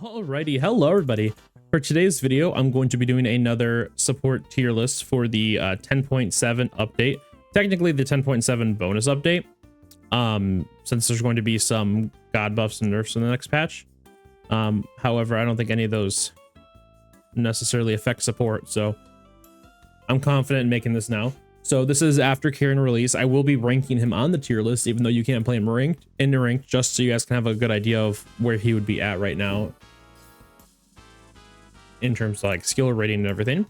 Alrighty, hello everybody. For today's video, I'm going to be doing another support tier list for the 10.7 update. Technically the 10.7 bonus update, since there's going to be some god buffs and nerfs in the next patch. However, I don't think any of those necessarily affect support, so I'm confident in making this now. So this is after Charon release. I will be ranking him on the tier list, even though you can't play him in the ranked, just so you guys can have a good idea of where he would be at right now in terms of like skill rating and everything.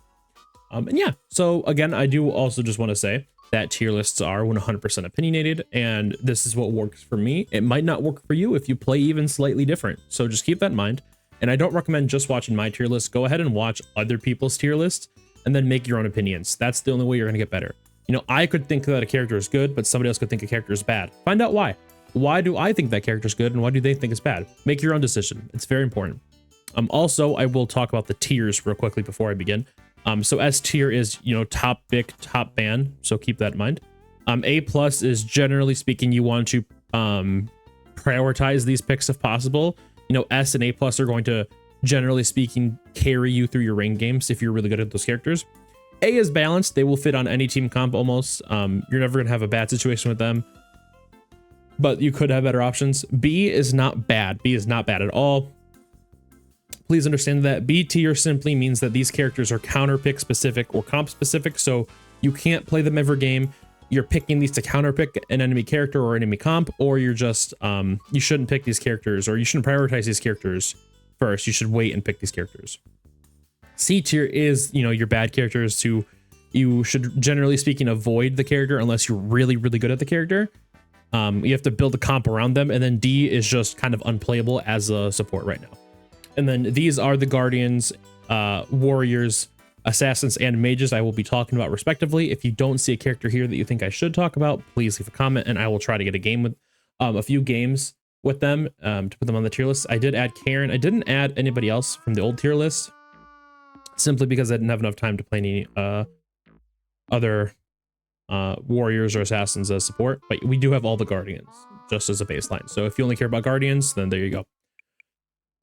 And yeah, so again, I do also just want to say that tier lists are 100% opinionated, and this is what works for me. It might not work for you if you play even slightly different, so just keep that in mind. And I don't recommend just watching my tier list. Go ahead and watch other people's tier lists and then make your own opinions. That's the only way you're going to get better. You know, I could think that a character is good, but somebody else could think a character is bad. Find out why. Why do I think that character is good and why do they think it's bad? Make your own decision. It's very important. Also, I will talk about the tiers real quickly before I begin. So S tier is, you know, top pick, top ban. So keep that in mind. A plus is, generally speaking, you want to prioritize these picks if possible. You know, S and A plus are going to, generally speaking, carry you through your ranked games if you're really good at those characters. A is balanced. They will fit on any team comp almost. You're never going to have a bad situation with them, but you could have better options. B is not bad. B is not bad at all. Please understand that B tier simply means that these characters are counter pick specific or comp specific, so you can't play them every game. You're picking these to counter pick an enemy character or enemy comp, or you're just you shouldn't pick these characters, or you shouldn't prioritize these characters first. You should wait and pick these characters. C tier is, you know, your bad characters who you should, generally speaking, avoid the character unless you're really, really good at the character. You have to build a comp around them. And then D is just kind of unplayable as a support right now. And then these are the Guardians, Warriors, Assassins, and Mages I will be talking about respectively. If you don't see a character here that you think I should talk about, please leave a comment and I will try to get a game with a few games with them to put them on the tier list. I did add Charon. I didn't add anybody else from the old tier list, simply because I didn't have enough time to play any other Warriors or Assassins as support, but we do have all the Guardians just as a baseline. So if you only care about Guardians, then there you go.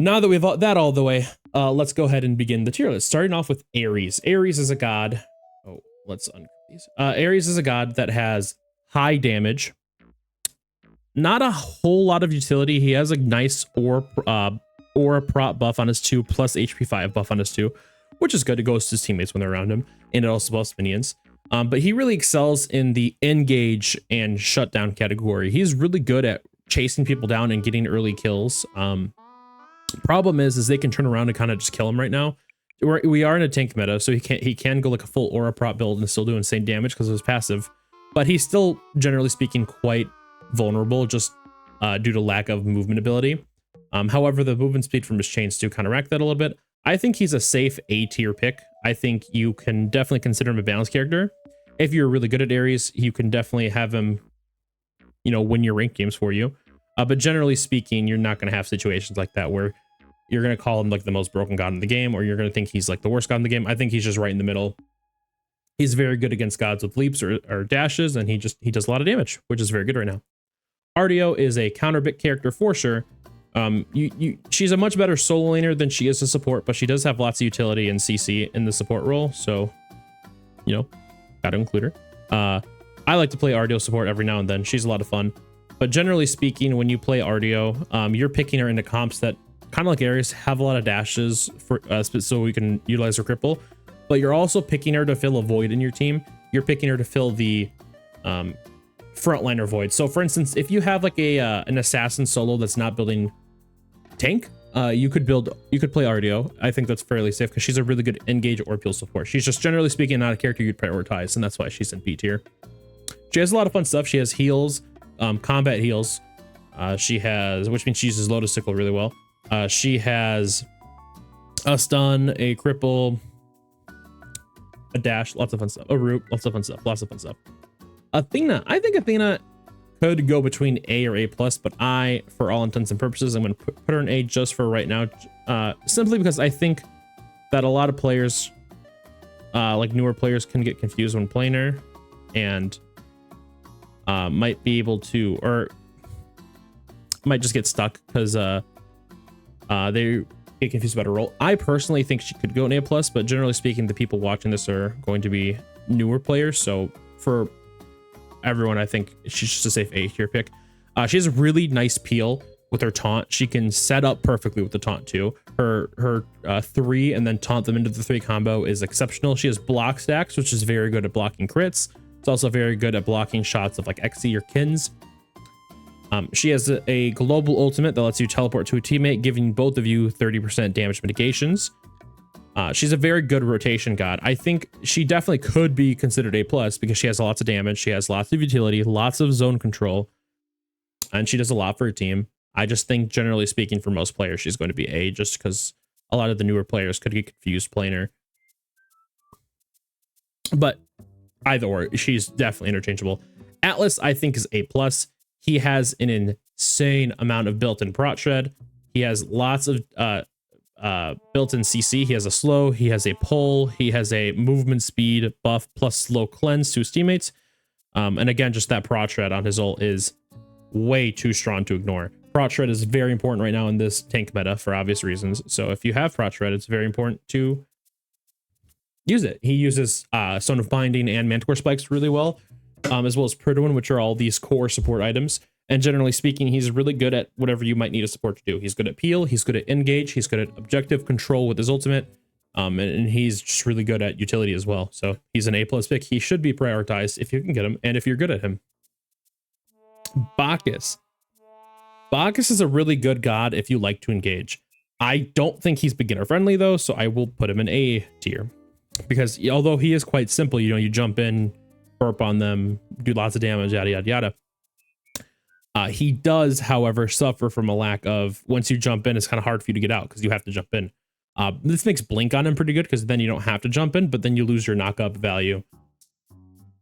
Now that we've got that all the way, let's go ahead and begin the tier list. Starting off with Ares. Ares is a god. Oh, let's uncrypt these. Ares is a god that has high damage. Not a whole lot of utility. He has a nice aura prop buff on his 2 plus HP 5 buff on his 2, which is good. It goes to his teammates when they're around him, and it also buffs minions. But he really excels in the engage and shutdown category. He's really good at chasing people down and getting early kills. Problem is they can turn around and kind of just kill him right now. We are in a tank meta, so he can go like a full aura prop build and still do insane damage because of his passive. But he's still, generally speaking, quite vulnerable just due to lack of movement ability. However, the movement speed from his chains do counteract that a little bit. I think he's a safe A tier pick. I think you can definitely consider him a balanced character. If you're really good at Ares, you can definitely have him, you know, win your ranked games for you. But generally speaking, you're not going to have situations like that where you're going to call him like the most broken god in the game, or you're going to think he's like the worst god in the game. I think he's just right in the middle. He's very good against gods with leaps or dashes, and he does a lot of damage, which is very good right now. Artio is a counter pick character for sure. She's a much better solo laner than she is a support, but she does have lots of utility and CC in the support role, so you know, gotta include her. I like to play Artio support every now and then. She's a lot of fun, but generally speaking, when you play Artio, you're picking her into comps that kind of like Ares have a lot of dashes for so we can utilize her cripple, but you're also picking her to fill a void in your team. You're picking her to fill the frontliner void. So for instance, if you have like an assassin solo that's not building tank, you could play Artio. I think that's fairly safe because she's a really good engage or peel support. She's just, generally speaking, not a character you'd prioritize, and that's why she's in B tier. She has a lot of fun stuff. She has heals, combat heals. She has, which means she uses Lotus Sickle really well. She has a stun, a cripple, a dash, lots of fun stuff, a root, lots of fun stuff. Athena, I think Athena could go between A or A plus, but I, for all intents and purposes, I'm going to put her in A just for right now, simply because I think that a lot of players, like newer players, can get confused when playing her, and might be able to, or might just get stuck because they get confused about her role. I personally think she could go an A+, but generally speaking, the people watching this are going to be newer players. So for everyone, I think she's just a safe A tier pick. She has a really nice peel with her taunt. She can set up perfectly with the taunt too. Her 3 and then taunt them into the 3 combo is exceptional. She has block stacks, which is very good at blocking crits. It's also very good at blocking shots of like XC or Kins. She has a global ultimate that lets you teleport to a teammate, giving both of you 30% damage mitigations. She's a very good rotation god. I think she definitely could be considered A+ because she has lots of damage. She has lots of utility, lots of zone control, and she does a lot for her team. I just think, generally speaking, for most players, she's going to be A, just because a lot of the newer players could get confused playing her. But either or, she's definitely interchangeable. Atlas, I think, is A+. He has an insane amount of built-in prot shred. He has lots of built-in CC. He has a slow. He has a pull. He has a movement speed buff plus slow cleanse to his teammates. And again, just that prot shred on his ult is way too strong to ignore. Prot shred is very important right now in this tank meta for obvious reasons. So if you have prot shred, it's very important to use it. He uses Stone of Binding and Manticore Spikes really well, as well as Pridwin, which are all these core support items. And generally speaking, he's really good at whatever you might need a support to do. He's good at peel, he's good at engage, he's good at objective control with his ultimate, and he's just really good at utility as well. So he's an A+ pick. He should be prioritized if you can get him and if you're good at him. Bacchus. Bacchus is a really good god if you like to engage. I don't think he's beginner friendly though, so I will put him in A tier. Because although he is quite simple, you know, you jump in, burp on them, do lots of damage, yada, yada, yada. He does, however, suffer from a lack of, once you jump in, it's kind of hard for you to get out because you have to jump in. This makes Blink on him pretty good because then you don't have to jump in, but then you lose your knock-up value.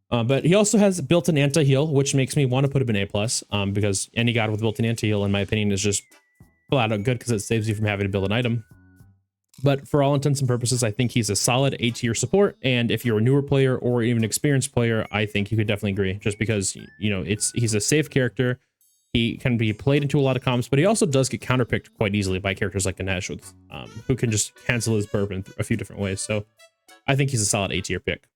But he also has built-in anti-heal, which makes me want to put him in A+, because any god with built-in anti-heal, in my opinion, is just flat out good because it saves you from having to build an item. But for all intents and purposes, I think he's a solid A tier support. And if you're a newer player or even experienced player, I think you could definitely agree, just because, you know, he's a safe character. He can be played into a lot of comps, but he also does get counterpicked quite easily by characters like Ganesh, with, who can just cancel his burp in a few different ways. So I think he's a solid A tier pick.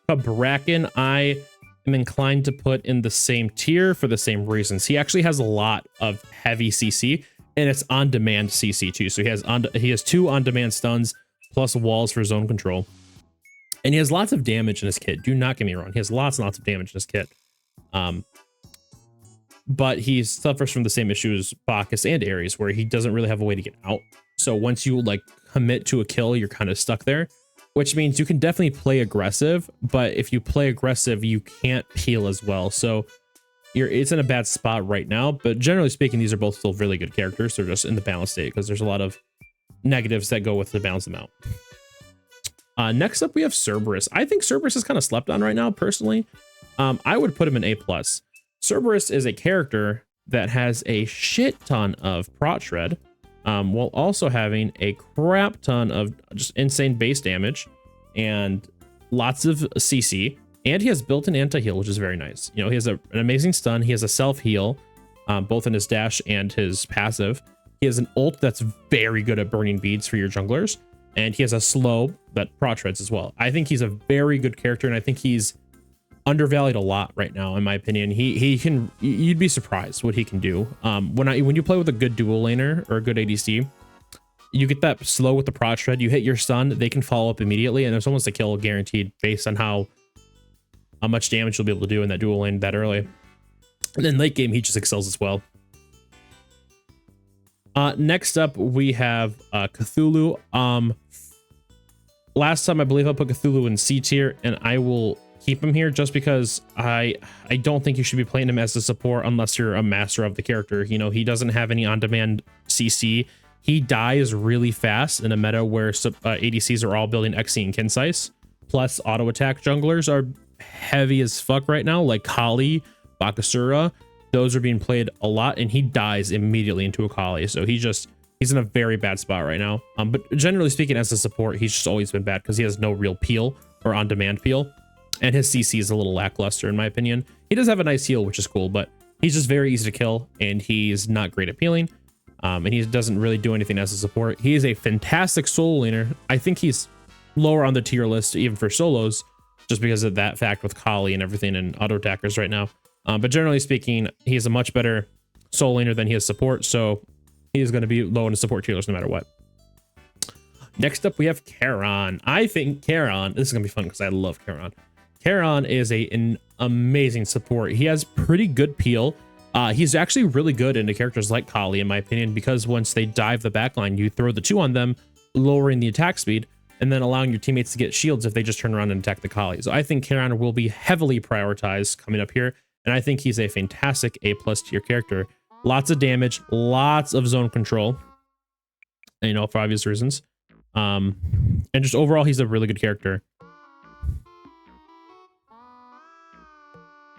Bracken, I am inclined to put in the same tier for the same reasons. He actually has a lot of heavy CC, and it's on-demand CC too. So he has 2 on-demand stuns plus walls for zone control, and he has lots of damage in his kit. Do not get me wrong; he has lots and lots of damage in his kit. But he suffers from the same issues Bacchus and Ares, where he doesn't really have a way to get out. So once you like commit to a kill, you're kind of stuck there, which means you can definitely play aggressive, but if you play aggressive, you can't peel as well. So it's in a bad spot right now, but generally speaking, these are both still really good characters. They're just in the balance state because there's a lot of negatives that go with to balance them out. Next up, we have Cerberus. I think Cerberus is kind of slept on right now, personally. I would put him in A+. Cerberus is a character that has a shit ton of prot shred, while also having a crap ton of just insane base damage and lots of CC. And he has built-in anti-heal, which is very nice. You know, he has an amazing stun. He has a self-heal, both in his dash and his passive. He has an ult that's very good at burning beads for your junglers. And he has a slow that prot shreds as well. I think he's a very good character, and I think he's undervalued a lot right now, in my opinion. He can, you'd be surprised what he can do. When you play with a good dual laner or a good ADC, you get that slow with the prot shred, you hit your stun, they can follow up immediately, and there's almost a kill guaranteed based on how much damage you'll be able to do in that dual lane that early. And then late game, he just excels as well. Next up, we have Cthulhu. Last time, I believe I put Cthulhu in C tier, and I will keep him here just because I don't think you should be playing him as a support unless you're a master of the character. You know, he doesn't have any on-demand CC. He dies really fast in a meta where ADCs are all building XC and Kinsice. Plus, auto attack junglers are heavy as fuck right now, like Kali, Bakasura. Those are being played a lot, and he dies immediately into a Kali. So he's in a very bad spot right now. But generally speaking, as a support, he's just always been bad because he has no real peel or on-demand peel. And his CC is a little lackluster, in my opinion. He does have a nice heal, which is cool, but he's just very easy to kill, and he's not great at peeling. And he doesn't really do anything as a support. He is a fantastic solo laner. I think he's lower on the tier list even for solos, just because of that fact with Kali and everything and auto attackers right now. But generally speaking, he's a much better solo laner than he is support, so he's going to be low in the support tier list no matter what. Next up, we have Charon. I think Charon, this is going to be fun because I love Charon. Charon is an amazing support. He has pretty good peel. He's actually really good into characters like Kali, in my opinion, because once they dive the backline, you throw the 2 on them, lowering the attack speed, and then allowing your teammates to get shields if they just turn around and attack the Kali. So I think Charon will be heavily prioritized coming up here, and I think he's a fantastic A+ tier character. Lots of damage, lots of zone control, you know, for obvious reasons. And just overall, he's a really good character.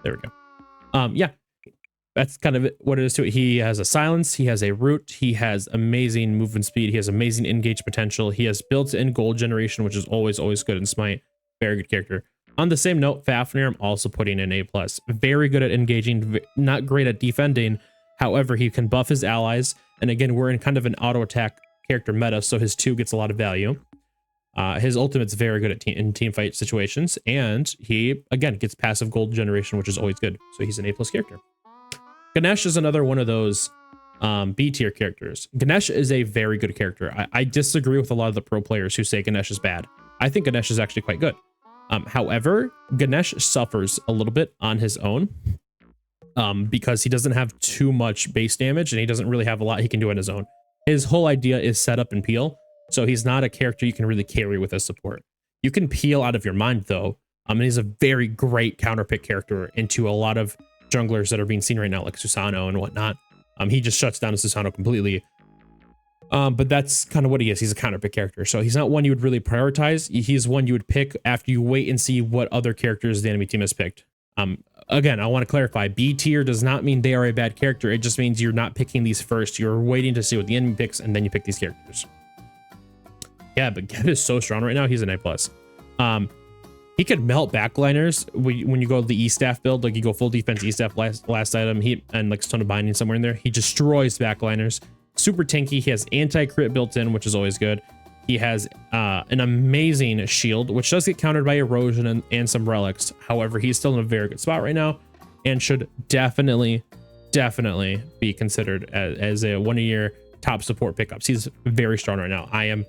There we go. Yeah, that's kind of what it is to it. He has a silence, he has a root, he has amazing movement speed, he has amazing engage potential, he has built-in gold generation, which is always good in Smite. Very good character. On the same note, Fafnir, I'm also putting in A+. Very good at engaging, not great at defending. However, he can buff his allies, and again, we're in kind of an auto attack character meta, so his 2 gets a lot of value. His ultimate's very good at in team fight situations, and he again gets passive gold generation, which is always good. So he's an A+ character. Ganesh is another one of those B tier characters. Ganesh is a very good character. I disagree with a lot of the pro players who say Ganesh is bad. I think Ganesh is actually quite good. However, Ganesh suffers a little bit on his own because he doesn't have too much base damage, and he doesn't really have a lot he can do on his own. His whole idea is set up and peel, so he's not a character you can really carry with a support. You can peel out of your mind, though, and he's a very great counterpick character into a lot of junglers that are being seen right now, like Susano and whatnot. He just shuts down Susano completely. But that's kind of what he is. He's a counterpick character, so he's not one you would really prioritize. He's one you would pick after you wait and see what other characters the enemy team has picked. Again, I want to clarify, B tier does not mean they are a bad character. It just means you're not picking these first. You're waiting to see what the enemy picks, and then you pick these characters. Yeah, but Geb is so strong right now. He's an A+. He could melt backliners when you go to the E-staff build, like you go full defense E-staff last item, and like Stone of Binding somewhere in there. He destroys backliners. Super tanky. He has anti-crit built in, which is always good. He has an amazing shield, which does get countered by erosion and some relics. However, he's still in a very good spot right now and should definitely be considered as one of your top support pickups. He's very strong right now. I am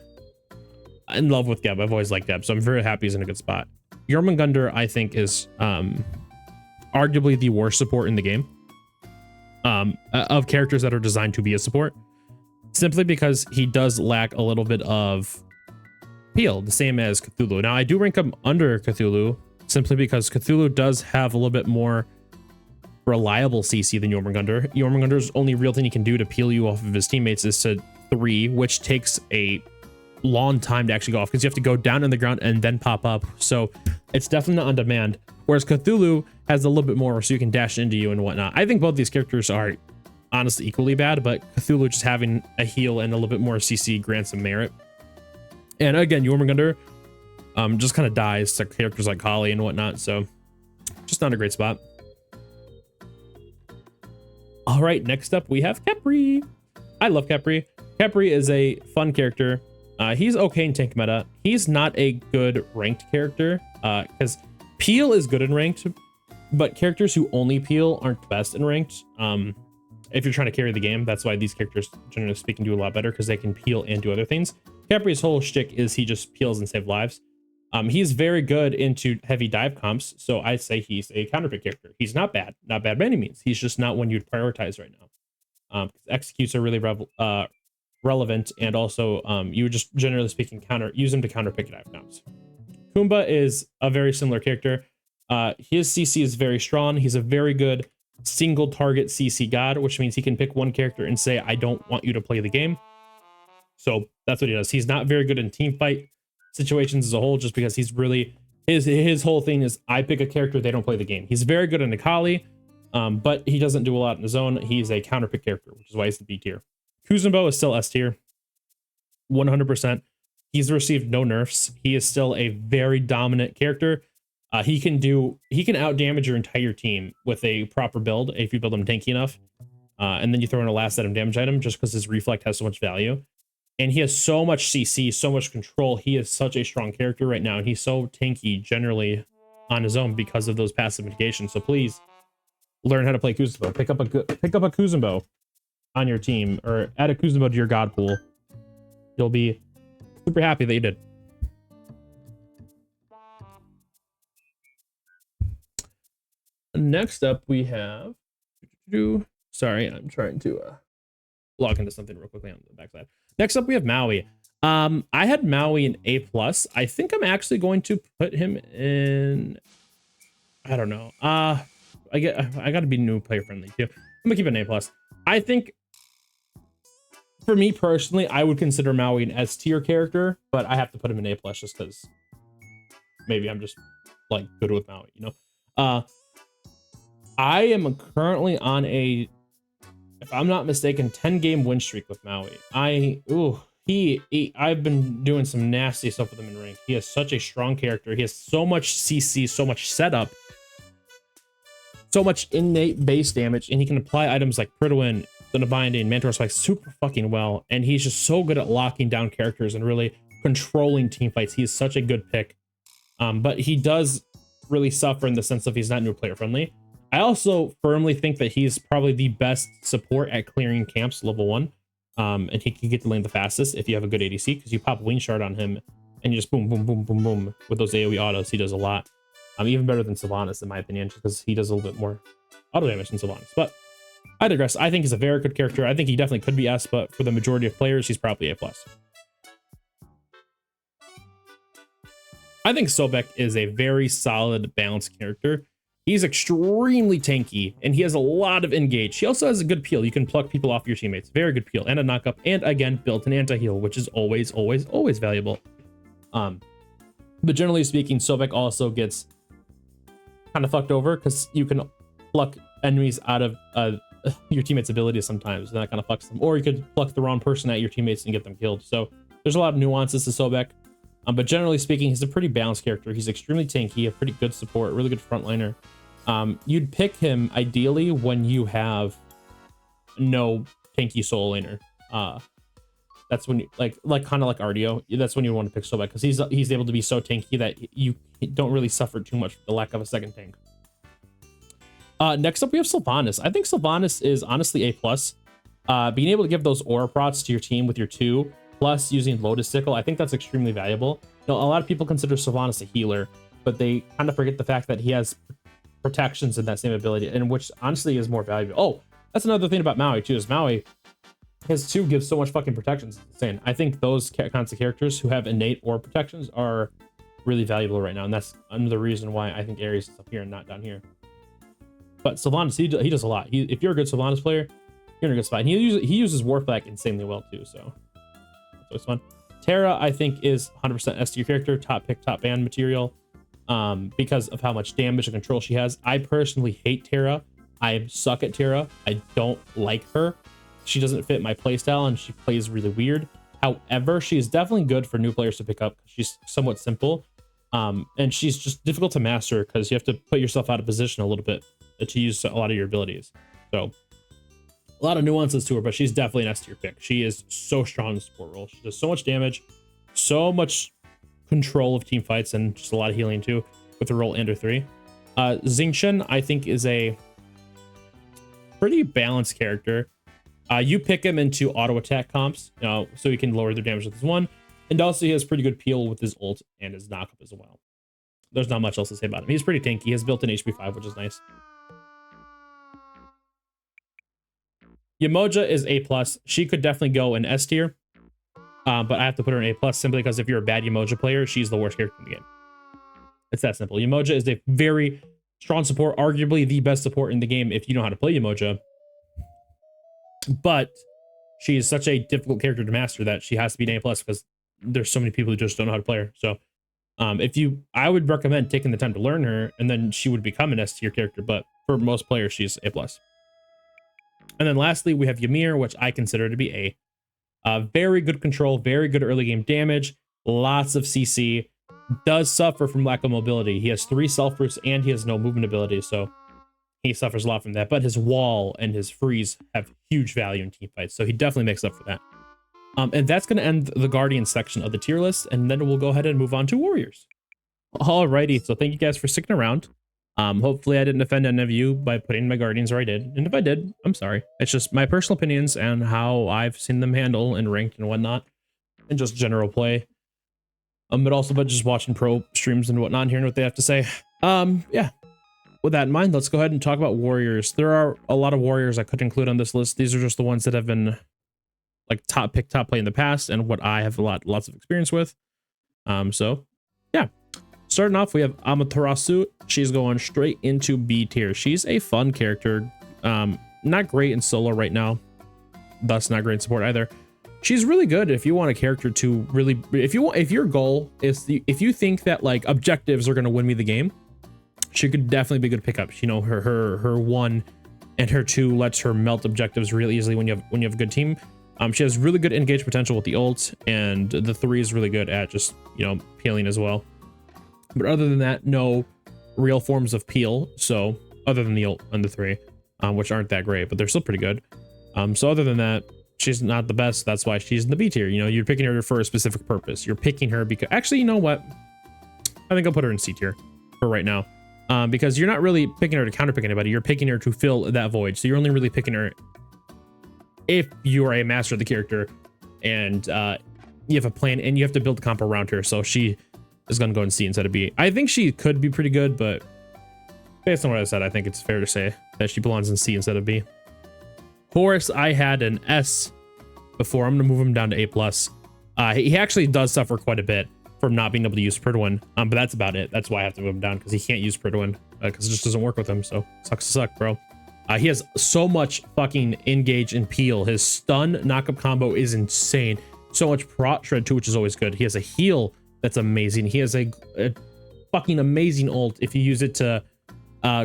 in love with Geb. I've always liked Geb, so I'm very happy he's in a good spot. Jormungandr, I think, is arguably the worst support in the game of characters that are designed to be a support. Simply because he does lack a little bit of peel, the same as Cthulhu. Now, I do rank him under Cthulhu, simply because Cthulhu does have a little bit more reliable CC than Jormungandr. Jormungandr's only real thing he can do to peel you off of his teammates is to 3, which takes a long time to actually go off, because you have to go down in the ground and then pop up. So it's definitely not on demand. Whereas Cthulhu has a little bit more, so you can dash into you and whatnot. I think both these characters are honestly equally bad, but Cthulhu just having a heal and a little bit more CC grants some merit. And again, Jormungandr just kind of dies to characters like Kali and whatnot, so just not a great spot. All right, next up we have Khepri. I love Khepri. Khepri is a fun character. He's okay in tank meta. He's not a good ranked character because peel is good in ranked, but characters who only peel aren't the best in ranked. If you're trying to carry the game, that's why these characters, generally speaking, do a lot better, because they can peel and do other things. Khepri's whole shtick is he just peels and saves lives. He's very good into heavy dive comps, so I'd say he's a counterpick character. He's not bad by any means. He's just not one you'd prioritize right now. Executes are really relevant, and also you would just, generally speaking, use him to counterpick dive comps. Kumba is a very similar character. His CC is very strong. He's a very good single target CC god, which means he can pick one character and say, I don't want you to play the game. So that's what he does. He's not very good in team fight situations as a whole, just because he's really, his whole thing is, I pick a character, they don't play the game. He's very good in Akali, but he doesn't do a lot in his own. He's a counterpick character, which is why he's the B tier. Kuzenbo is still S tier, 100%. He's received no nerfs. He is still a very dominant character. He can out damage your entire team with a proper build if you build him tanky enough. And then you throw in a last item damage item just because his reflect has so much value. And he has so much CC, so much control. He is such a strong character right now, and he's so tanky generally on his own because of those passive mitigations. So please learn how to play Kuzenbo. Pick up a Kuzenbo on your team, or add a Kuzenbo to your god pool. You'll be super happy that you did. Next up, we have. Sorry, I'm trying to log into something real quickly on the backside. Next up, we have Maui. I had Maui in A+. I think I'm actually going to put him in. I don't know. I got to be new player friendly too. I'm gonna keep it an A+. I think, for me personally, I would consider Maui an S tier character, but I have to put him in A+ just because maybe I'm just like good with Maui, you know. I am currently on a, if I'm not mistaken, 10-game win streak with Maui. I've been doing some nasty stuff with him in rank. He has such a strong character. He has so much CC, so much setup, so much innate base damage, and he can apply items like Pridwin, the Binding, Mantor Spike super fucking well. And he's just so good at locking down characters and really controlling team fights. He is such a good pick. But he does really suffer in the sense of he's not new player friendly. I also firmly think that he's probably the best support at clearing camps level 1. And he can get the lane the fastest if you have a good ADC, because you pop Wing Shard on him and you just boom, boom, boom, boom, boom. With those AoE autos, he does a lot. Even better than Sylvanas, in my opinion, just because he does a little bit more auto damage than Sylvanas. But I digress. I think he's a very good character. I think he definitely could be S, but for the majority of players, he's probably A+. I think Sobek is a very solid, balanced character. He's extremely tanky, and he has a lot of engage. He also has a good peel. You can pluck people off your teammates. Very good peel, and a knockup, and again, built-in anti-heal, which is always, always, always valuable. But generally speaking, Sobek also gets kind of fucked over because you can pluck enemies out of your teammates' abilities sometimes, and that kind of fucks them. Or you could pluck the wrong person at your teammates and get them killed. So there's a lot of nuances to Sobek. But generally speaking, he's a pretty balanced character. He's extremely tanky, a pretty good support, really good frontliner. You'd pick him ideally when you have no tanky solo laner. That's when you, like kind of like Ardio. That's when you want to pick Sobek, because he's able to be so tanky that you don't really suffer too much for the lack of a second tank. Next up, we have Sylvanas. I think Sylvanas is honestly A+. Being able to give those aura prots to your team with your 2, plus using Lotus Sickle, I think that's extremely valuable. You know, a lot of people consider Sylvanas a healer, but they kind of forget the fact that he has protections in that same ability, and which honestly is more valuable. Oh, that's another thing about Maui too, is Maui, his 2 gives so much fucking protections. It's insane. I think those kinds of characters who have innate aura protections are really valuable right now, and that's another reason why I think Ares is up here and not down here. But Sylvanas, he does a lot. If you're a good Sylvanas player, you're in a good spot. And he uses Warflag insanely well too, so that's always fun. Terra, I think, is 100% S tier character, top pick, top ban material, because of how much damage and control she has. I personally hate Terra. I suck at Terra. I don't like her. She doesn't fit my playstyle, and she plays really weird. However, she is definitely good for new players to pick up. She's somewhat simple, and she's just difficult to master because you have to put yourself out of position a little bit to use a lot of your abilities. So a lot of nuances to her, but she's definitely an S tier pick. She is so strong in the support role. She does so much damage, so much control of team fights, and just a lot of healing too with her role and her 3. Xingqian, I think, is a pretty balanced character. You pick him into auto attack comps, so he can lower their damage with his 1, and also he has pretty good peel with his ult and his knockup as well. There's not much else to say about him. He's pretty tanky. He has built-in HP 5, which is nice. Yemoja is A+. She could definitely go in S tier, but I have to put her in A+ simply because if you're a bad Yemoja player, she's the worst character in the game. It's that simple. Yemoja is a very strong support, arguably the best support in the game if you know how to play Yemoja. But she is such a difficult character to master that she has to be an A+ because there's so many people who just don't know how to play her. So I would recommend taking the time to learn her, and then she would become an S tier character. But for most players, she's A+. And then lastly, we have Ymir, which I consider to be A. Very good control, very good early game damage, lots of CC, does suffer from lack of mobility. He has 3 self roots and he has no movement ability. So he suffers a lot from that, but his wall and his freeze have huge value in team fights, so he definitely makes up for that. And that's going to end the Guardian section of the tier list, and then we'll go ahead and move on to Warriors. Alrighty, so thank you guys for sticking around. Hopefully I didn't offend any of you by putting my Guardians where I did, and if I did, I'm sorry. It's just my personal opinions and how I've seen them handle and ranked and whatnot, and just general play. But also by just watching pro streams and whatnot and hearing what they have to say. Yeah. With that in mind, let's go ahead and talk about Warriors. There are a lot of Warriors I could include on this list. These are just the ones that have been like top play in the past and what I have lots of experience with. So yeah. Starting off, we have Amaterasu. She's going straight into B tier. She's a fun character. Not great in solo right now, thus not great in support either. She's really good if you want a character to really, if your goal is, if you think that like objectives are going to win me the game, she could definitely be a good pickup. You know, her 1 and her 2 lets her melt objectives really easily when you have a good team. She has really good engage potential with the ult, and the 3 is really good at just, you know, peeling as well. But other than that, no real forms of peel. So other than the ult and the 3, which aren't that great, but they're still pretty good. So other than that, she's not the best. That's why she's in the B tier. You know, you're picking her for a specific purpose. You're picking her because, actually, you know what? I think I'll put her in C tier for right now. Because you're not really picking her to counterpick anybody. You're picking her to fill that void. So you're only really picking her if you are a master of the character and you have a plan and you have to build a comp around her. So she is going to go in C instead of B. I think she could be pretty good, but based on what I said, I think it's fair to say that she belongs in C instead of B. Horus, I had an S before. I'm going to move him down to A+. He actually does suffer quite a bit from not being able to use Pridwin, but that's about it. That's why I have to move him down, because he can't use Pridwin, because it just doesn't work with him. So sucks to suck, bro. He has so much fucking engage and peel. His stun knockup combo is insane. So much prot shred too, which is always good. He has a heal that's amazing. He has a fucking amazing ult if you use it to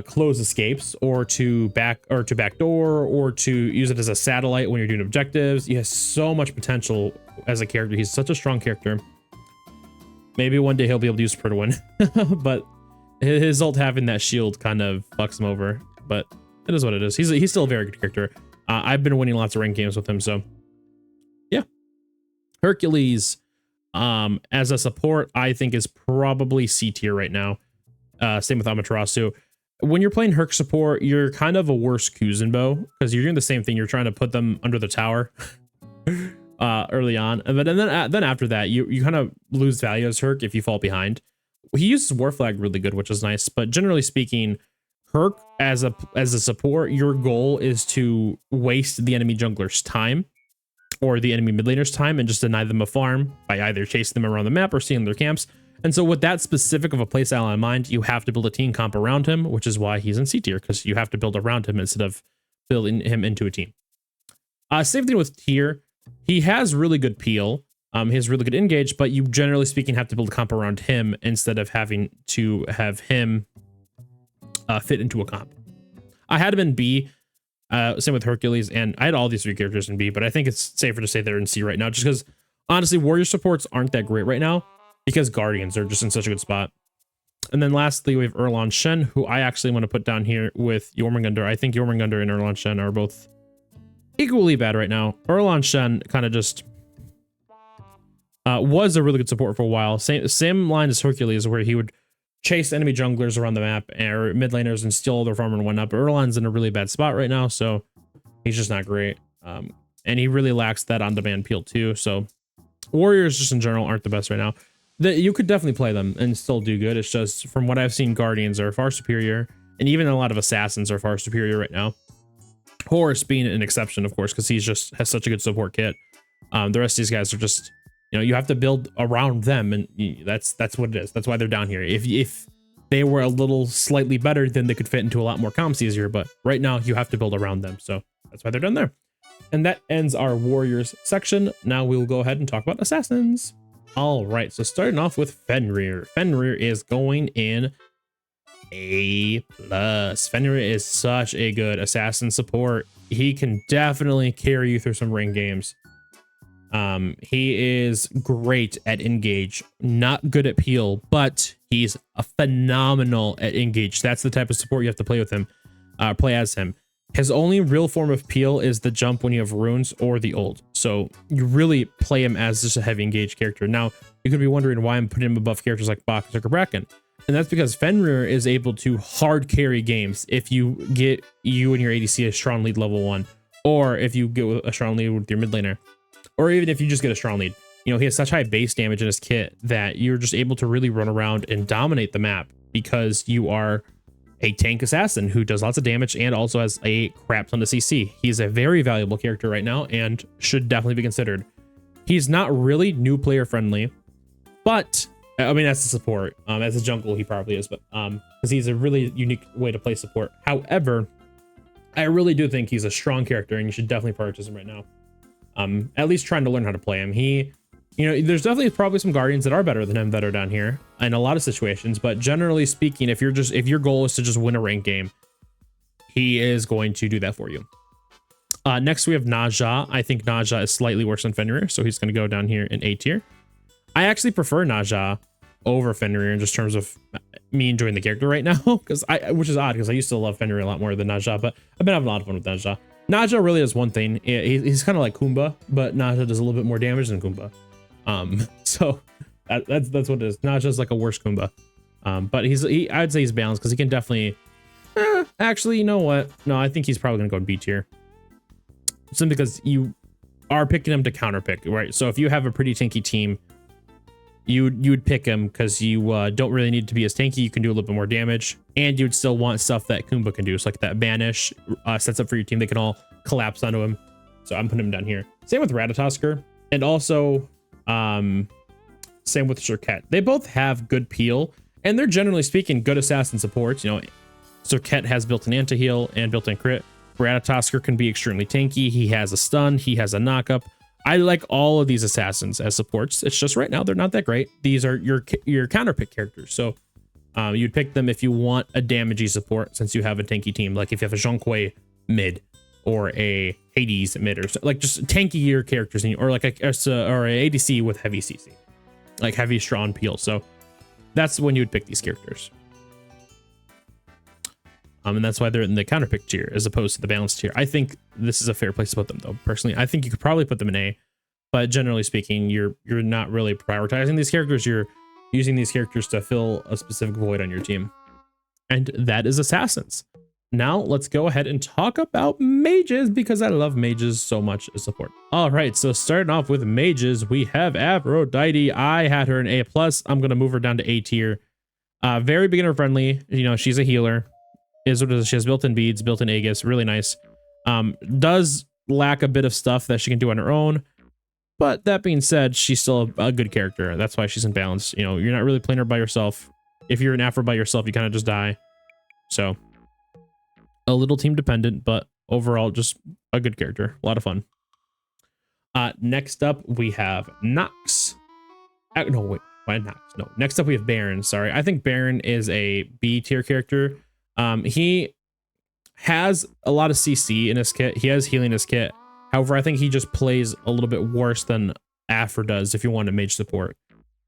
close escapes or to backdoor or to use it as a satellite when you're doing objectives. He has so much potential as a character. He's such a strong character. Maybe one day he'll be able to use Pridwin, but his ult having that shield kind of fucks him over. But it is what it is. He's still a very good character. I've been winning lots of ranked games with him, so yeah. Hercules, as a support, I think is probably C tier right now. Same with Amaterasu. When you're playing Herc support, you're kind of a worse Kuzenbo because you're doing the same thing. You're trying to put them under the tower. Early on, but then after that you kind of lose value as Herc if you fall behind. He uses War Flag really good, which is nice, but generally speaking, Herc as a support, your goal is to waste the enemy jungler's time or the enemy mid laner's time and just deny them a farm by either chasing them around the map or seeing their camps. And so with that specific of a playstyle in mind, you have to build a team comp around him, which is why he's in C tier, because you have to build around him instead of building him into a team. Same thing with tier. He has really good peel. He has really good engage, but you generally speaking have to build a comp around him instead of having to have him fit into a comp. I had him in B, same with Hercules, and I had all these 3 characters in B, but I think it's safer to say they're in C right now, just because honestly, warrior supports aren't that great right now because Guardians are just in such a good spot. And then lastly, we have Erlan Shen, who I actually want to put down here with Jormungandr. I think Jormungandr and Erlan Shen are both equally bad right now. Erlan Shen kind of just was a really good support for a while. Same line as Hercules, where he would chase enemy junglers around the map or mid laners and steal all their farm and whatnot. But Erlan's in a really bad spot right now, so he's just not great. And he really lacks that on-demand peel too. So warriors just in general aren't the best right now. You could definitely play them and still do good. It's just from what I've seen, Guardians are far superior, and even a lot of assassins are far superior right now. Horus being an exception, of course, because he just has such a good support kit. The rest of these guys are just, you know, you have to build around them, and that's what it is. That's why they're down here. If they were a little slightly better, then they could fit into a lot more comps easier. But right now, you have to build around them, so that's why they're done there. And that ends our warriors section. Now we'll go ahead and talk about assassins. All right, so starting off with Fenrir. Fenrir is going in A+. Fenrir is such a good assassin support. He can definitely carry you through some ring games. He is great at engage, not good at peel, but he's a phenomenal at engage. That's the type of support you have to play with him. play as him. His only real form of peel is the jump when you have runes or the ult. So you really play him as just a heavy engaged character. Now, you could be wondering why I'm putting him above characters like Bach or Bracken. And that's because Fenrir is able to hard carry games if you get you and your ADC a strong lead level 1, or if you get a strong lead with your mid laner, or even if you just get a strong lead. You know, he has such high base damage in his kit that you're just able to really run around and dominate the map because you are a tank assassin who does lots of damage and also has a crap ton of CC. He's a very valuable character right now and should definitely be considered. He's not really new player friendly, but I mean, as a support, as a jungle, he probably is, but because he's a really unique way to play support. However, I really do think he's a strong character and you should definitely prioritize him right now. At least trying to learn how to play him. You know, there's definitely probably some guardians that are better than him that are down here in a lot of situations, but generally speaking, if your goal is to just win a ranked game, he is going to do that for you. Next we have Naja. I think Naja is slightly worse than Fenrir, so he's going to go down here in A tier. I actually prefer Naja over Fenrir in just terms of me enjoying the character right now, which is odd because I used to love Fenrir a lot more than Naja, but I've been having a lot of fun with Naja. Naja really does one thing. He's kind of like Kumba, but Naja does a little bit more damage than Kumba. So that's what it is. Naja's like a worse Kumba. But I'd say he's balanced because he can definitely, actually, you know what? No, I think he's probably going to go in B tier. Simply because you are picking him to counter pick, right? So if you have a pretty tanky team, you'd pick him because you don't really need to be as tanky. You can do a little bit more damage, and you'd still want stuff that Kumba can do. So like that banish sets up for your team. They can all collapse onto him. So I'm putting him down here. Same with Ratatosker, and also same with Schlatt. They both have good peel, and they're generally speaking good assassin supports. You know, Schlatt has built-in anti-heal and built-in crit. Ratatosker can be extremely tanky. He has a stun. He has a knockup. I like all of these assassins as supports. It's just right now they're not that great. These are your counter pick characters. So you'd pick them if you want a damagey support, since you have a tanky team. Like if you have a Zhonghui mid or a Hades mid, or like just tankier characters, or like or a ADC with heavy CC, like heavy strong peel. So that's when you would pick these characters. And that's why they're in the counter pick tier as opposed to the balanced tier. I think this is a fair place to put them, though. Personally, I think you could probably put them in A, but generally speaking, you're not really prioritizing these characters. You're using these characters to fill a specific void on your team. And that is assassins. Now let's go ahead and talk about mages, because I love mages so much as support. All right, so starting off with mages, we have Aphrodite. I had her in A+. I'm going to move her down to A tier. Very beginner friendly. You know, she's a healer. She has built-in beads, built-in Aegis, really nice. Does lack a bit of stuff that she can do on her own, but that being said, she's still a good character. That's why she's in balance. You know, you're not really playing her by yourself. If you're an Aphro by yourself, you kind of just die. So a little team dependent, but overall just a good character. A lot of fun. Next up we have Nox. No, wait, why Nox? No, next up we have Baron. Sorry, I think Baron is a B tier character. He has a lot of CC in his kit. He has healing in his kit. However, I think he just plays a little bit worse than Aphro does if you want a mage support.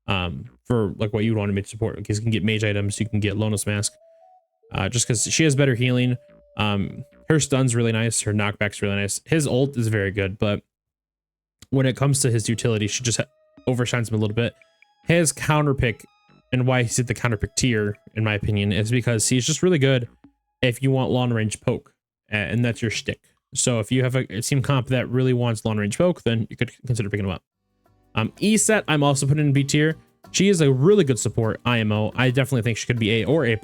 For like what you want to mage support, because you can get mage items, you can get Lonos Mask. Just because she has better healing. Her stun's really nice. Her knockback's really nice. His ult is very good, but when it comes to his utility, she just overshines him a little bit. His counter pick, and why he's at the counter pick tier, in my opinion, is because he's just really good if you want long range poke, and that's your shtick. So if you have a team comp that really wants long range poke, then you could consider picking him up. Eset, I'm also putting in B tier. She is a really good support IMO. I definitely think she could be A or A+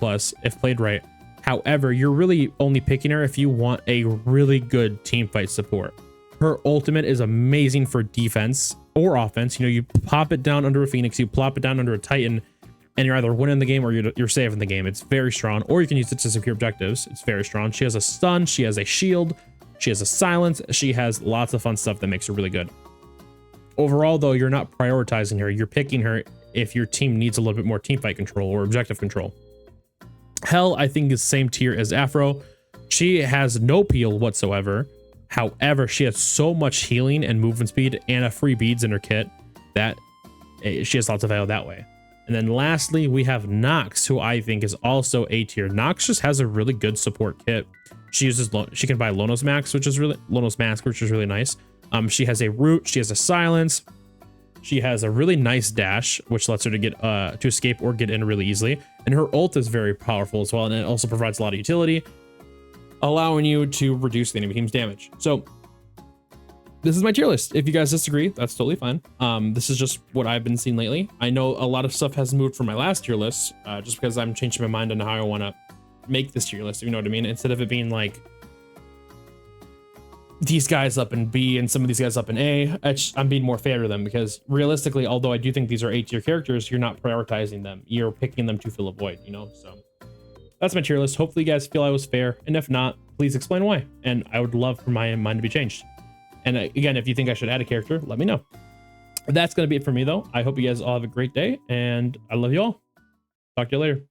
if played right. However, you're really only picking her if you want a really good team fight support. Her ultimate is amazing for defense or offense. You know, you pop it down under a Phoenix, you plop it down under a Titan, and you're either winning the game or you're saving the game. It's very strong. Or you can use it to secure objectives. It's very strong. She has a stun. She has a shield. She has a silence. She has lots of fun stuff that makes her really good. Overall, though, you're not prioritizing her. You're picking her if your team needs a little bit more team fight control or objective control. Hell, I think, is same tier as Aphro. She has no peel whatsoever. However, she has so much healing and movement speed and a free beads in her kit that she has lots of value that way. And then lastly, we have Nox, who I think is also A tier. Nox just has a really good support kit. She can buy Lono's Mask, which is really nice. She has a root, she has a silence, she has a really nice dash, which lets her to get to escape or get in really easily. And her ult is very powerful as well, and it also provides a lot of utility, allowing you to reduce the enemy team's damage. So this is my tier list. If you guys disagree, that's totally fine. This is just what I've been seeing lately. I know a lot of stuff has moved from my last tier list, just because I'm changing my mind on how I want to make this tier list, if you know what I mean. Instead of it being like these guys up in B and some of these guys up in A, I'm being more fair to them, because realistically, although I do think these are A tier characters, you're not prioritizing them. You're picking them to fill a void, you know? So that's my tier list. Hopefully you guys feel I was fair. And if not, please explain why. And I would love for my mind to be changed. And again, if you think I should add a character, let me know. That's going to be it for me, though. I hope you guys all have a great day, and I love you all. Talk to you later.